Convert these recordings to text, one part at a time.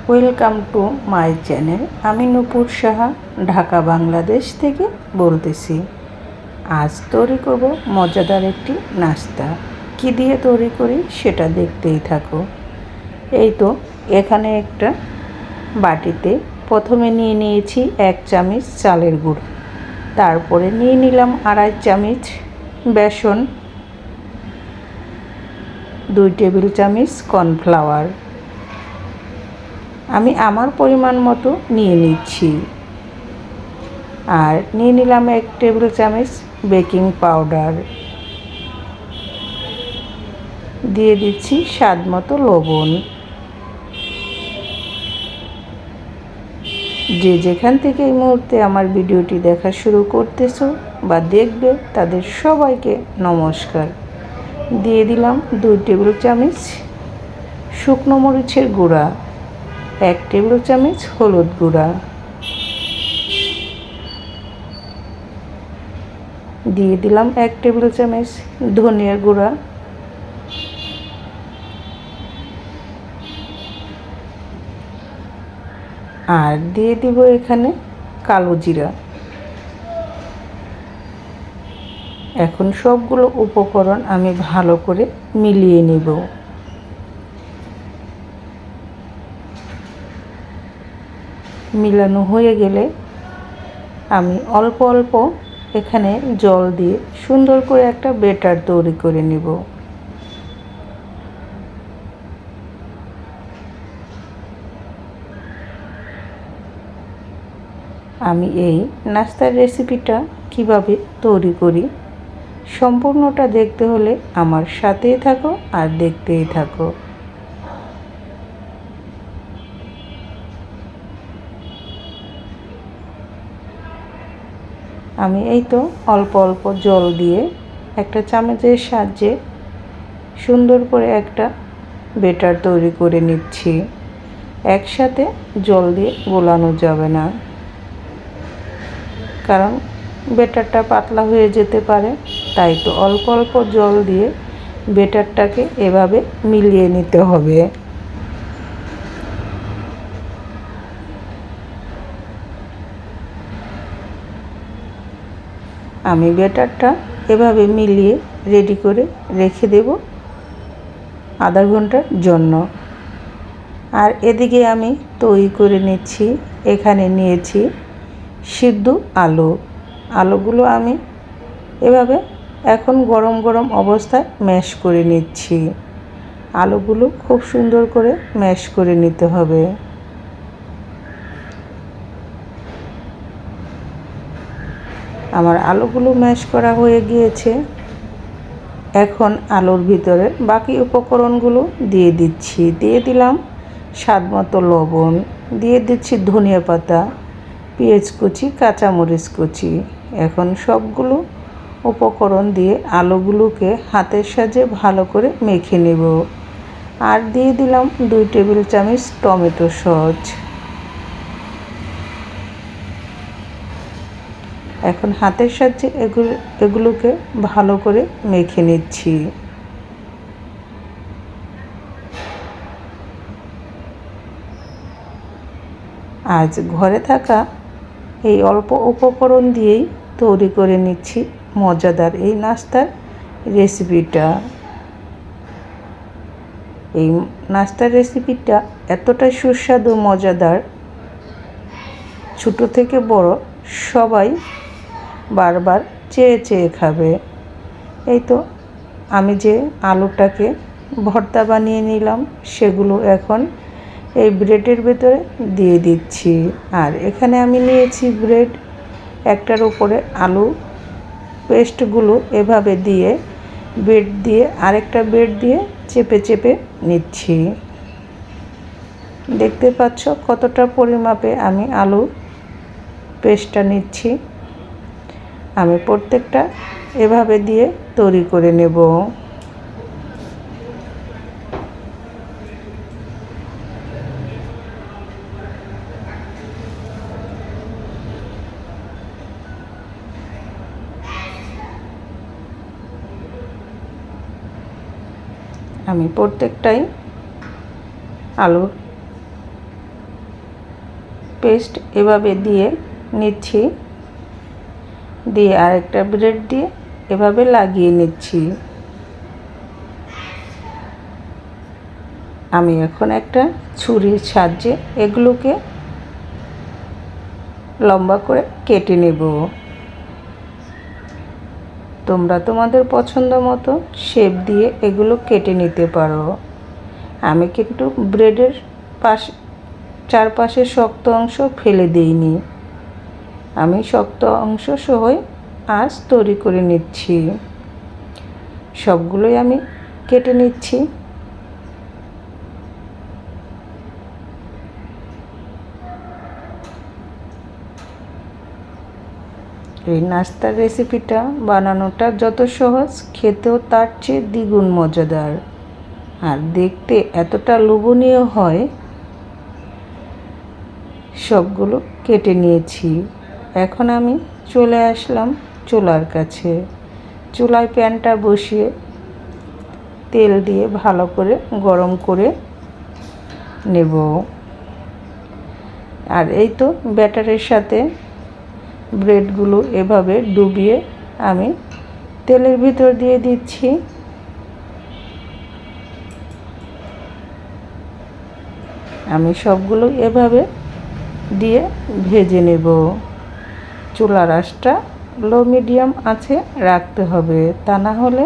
Welcome to my channel. আমি নূপুর সাহা, ঢাকা বাংলাদেশ থেকে বলতেছি। আজ তৈরি করব মজাদার একটি নাস্তা। কি দিয়ে তৈরি করি সেটা দেখতেই থাকো। এই তো এখানে একটা বাটিতে প্রথমে নিয়ে নিয়েছি 1 চামচ চালের গুঁড়ো, তারপরে নিয়ে নিলাম 2.5 চামচ বেসন, 2 টেবিল চামচ কর্নফ্লাওয়ার। আমি আমার পরিমাণ মতো নিয়ে নিচ্ছি। আর নিয়ে নিলাম 1 টেবিল চামচ বেকিং পাউডার, দিয়ে দিচ্ছি স্বাদ মতো লবণ। যে যেখান থেকে এই মুহূর্তে আমার ভিডিওটি দেখা শুরু করতেছো বা দেখবে তাদের সবাইকে নমস্কার। দিয়ে দিলাম 2 টেবিল চামচ শুকনো মরিচের গুঁড়া, 1 টেবিল চামচ হলুদ গুঁড়া, দিয়ে দিলাম 1 টেবিল চামচ ধনিয়ার গুঁড়া, আর দিয়ে দিব এখানে কালো জিরা। এখন সবগুলো উপকরণ আমি ভালো করে মিলিয়ে নেব। মিলানো হয়ে গেলে আমি অল্প অল্প এখানে জল দিয়ে সুন্দর করে একটা ব্যাটার তৈরি করে নেব। আমি এই নাস্তার রেসিপিটা কিভাবে তৈরি করি সম্পূর্ণটা দেখতে হলে আমার সাথেই থাকো আর দেখতেই থাকো। আমি এই তো অল্প অল্প জল দিয়ে একটা চামচের সাহায্যে সুন্দর করে একটা ব্যাটার তৈরি করে নিচ্ছি। একসাথে জল দিয়ে গোলানো যাবে না, কারণ ব্যাটারটা পাতলা হয়ে যেতে পারে। তাই তো অল্প অল্প জল দিয়ে ব্যাটারটাকে এভাবে মিলিয়ে নিতে হবে। আমি ব্যাটারটা এভাবে মিলিয়ে রেডি করে রেখে দেব আধা ঘন্টার জন্য। আর এদিকে আমি তৈরি করে নিচ্ছি। এখানে নিয়েছি সিদ্ধ আলু। আলুগুলো আমি এভাবে এখন গরম গরম অবস্থায় ম্যাশ করে নিচ্ছি। আলুগুলো খুব সুন্দর করে ম্যাশ করে নিতে হবে। আমার আলুগুলো ম্যাশ করা হয়ে গিয়েছে। এখন আলুর ভিতরে বাকি উপকরণগুলো দিয়ে দিচ্ছি। দিয়ে দিলাম স্বাদ মতো লবণ, দিয়ে দিচ্ছি ধনিয়া পাতা, পেঁয়াজ কুচি, কাঁচামরিচ কুচি। এখন সবগুলো উপকরণ দিয়ে আলুগুলোকে হাতের সাহায্যে ভালো করে মেখে নেব। আর দিয়ে দিলাম 2 টেবিল চামচ টমেটো সস। এখন হাতের সাহায্যে এগুলোকে ভালো করে মেখে নিচ্ছি। আজ ঘরে থাকা এই অল্প উপকরণ দিয়েই তৈরি করে নিচ্ছি মজাদার এই নাস্তার রেসিপিটা। এই নাস্তার রেসিপিটা এতটাই সুস্বাদু মজাদার, ছোটো থেকে বড় সবাই বারবার চেয়ে চেয়ে খাবে। এই তো আমি যে আলুটাকে ভর্তা বানিয়ে নিলাম সেগুলো এখন এই ব্রেডের ভেতরে দিয়ে দিচ্ছি। আর এখানে আমি নিয়েছি ব্রেড, একটার উপরে আলু পেস্টগুলো এভাবে দিয়ে ব্রেড দিয়ে আরেকটা ব্রেড দিয়ে চেপে চেপে নিচ্ছি। দেখতে পাচ্ছ কতটা পরিমাপে আমি আলু পেস্টটা নিচ্ছি। আমি প্রত্যেকটা এভাবে দিয়ে তৈরি করে নেব। আমি প্রত্যেকটাই আলুর পেস্ট এভাবে দিয়ে নিচ্ছি, দিয়ে আরেকটা ব্রেড দিয়ে এভাবে লাগিয়ে নিচ্ছি। আমি এখন একটা ছুরির সাহায্যে এগুলোকে লম্বা করে কেটে নেব। তোমরা তোমাদের পছন্দ মতো শেপ দিয়ে এগুলো কেটে নিতে পারো। আমি কিন্তু ব্রেডের চারপাশে শক্ত অংশ ফেলে দিইনি, আমি শক্ত অংশ সহই আঁচ তৈরি করে নিচ্ছি। সবগুলোই আমি কেটে নিচ্ছি। এই নাস্তার রেসিপিটা বানানোটা যত সহজ, খেতেও তার চেয়ে দ্বিগুণ মজাদার আর দেখতে এতটা লোভনীয় হয়। সবগুলো কেটে নিয়েছি। এখন আমি চলে আসলাম চুলার কাছে। চুলায় প্যানটা বসিয়ে তেল দিয়ে ভালো করে গরম করে নেব। আর এই তো ব্যাটারের সাথে ব্রেডগুলো এভাবে ডুবিয়ে আমি তেলের ভিতর দিয়ে দিচ্ছি। আমি সবগুলো এভাবে দিয়ে ভেজে নেব। চুলার আঁচটা লো মিডিয়াম আঁচে রাখতে হবে, তা না হলে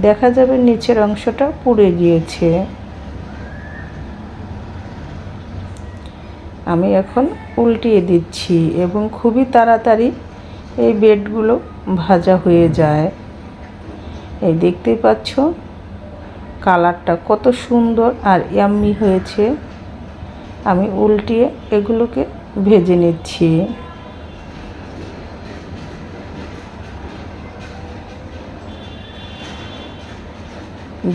দেখা যাবে নিচের অংশটা পুড়ে গিয়েছে। আমি এখন উল্টিয়ে দিচ্ছি এবং খুবই তাড়াতাড়ি এই ব্রেডগুলো ভাজা হয়ে যায়। এই দেখতেই পাচ্ছ কালারটা কত সুন্দর আর ইয়াম্মি হয়েছে। আমি উল্টিয়ে এগুলোকে ভেজে নিচ্ছি।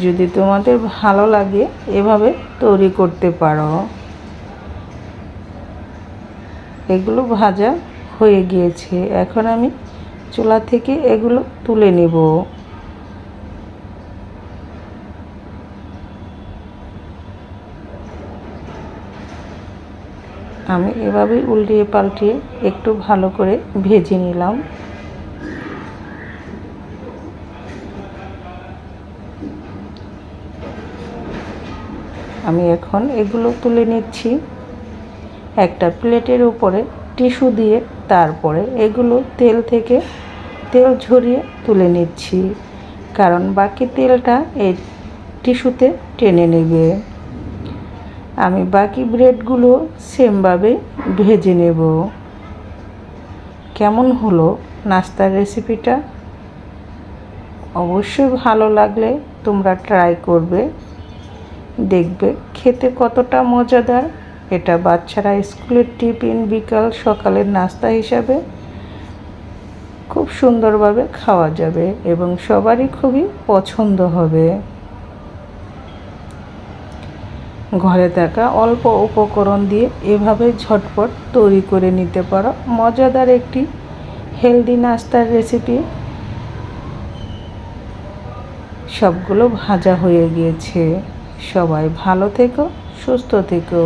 যদি তোমাদের ভালো লাগে এভাবে তৈরি করতে পারো। এগুলো ভাজা হয়ে গিয়েছে, এখন আমি চুলা থেকে এগুলো তুলে নেব। আমি এভাবেই উল্টিয়ে পাল্টিয়ে একটু ভালো করে ভেজে নিলাম। আমি এখন এগুলো তুলে নিচ্ছি। একটা প্লেটের উপরে টিস্যু দিয়ে তারপরে এগুলো তেল থেকে তেল ঝরিয়ে তুলে নিচ্ছি, কারণ বাকি তেলটা এই টিস্যুতে টেনে নেবে। আমি বাকি ব্রেডগুলো সেমভাবে ভেজে নেব। কেমন হলো নাস্তার রেসিপিটা? অবশ্যই ভালো লাগলে তোমরা ট্রাই করবে, দেখবে খেতে কতটা মজাদার। এটা বাচ্চারা স্কুলের টিফিন, বিকাল, সকালের নাস্তা হিসাবে খুব সুন্দরভাবে খাওয়া যাবে এবং সবারই খুবই পছন্দ হবে। ঘরে থাকা অল্প উপকরণ দিয়ে এভাবে ঝটপট তৈরি করে নিতে পারো মজাদার একটি হেলদি নাস্তার রেসিপি। সবগুলো ভাজা হয়ে গিয়েছে। সবাই ভালো থেকো, সুস্থ থেকো।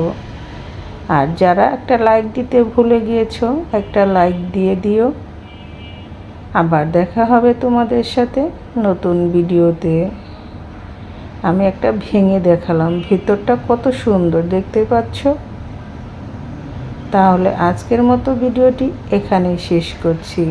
আর যারা একটা লাইক দিতে ভুলে গিয়েছো, একটা লাইক দিয়ে দিও। আবার দেখা হবে তোমাদের সাথে নতুন ভিডিওতে। আমি একটা ভেঙে দেখালাম, ভিতরটা কত সুন্দর দেখতে পাচ্ছ। তাহলে আজকের মতো ভিডিওটি এখানেই শেষ করছি।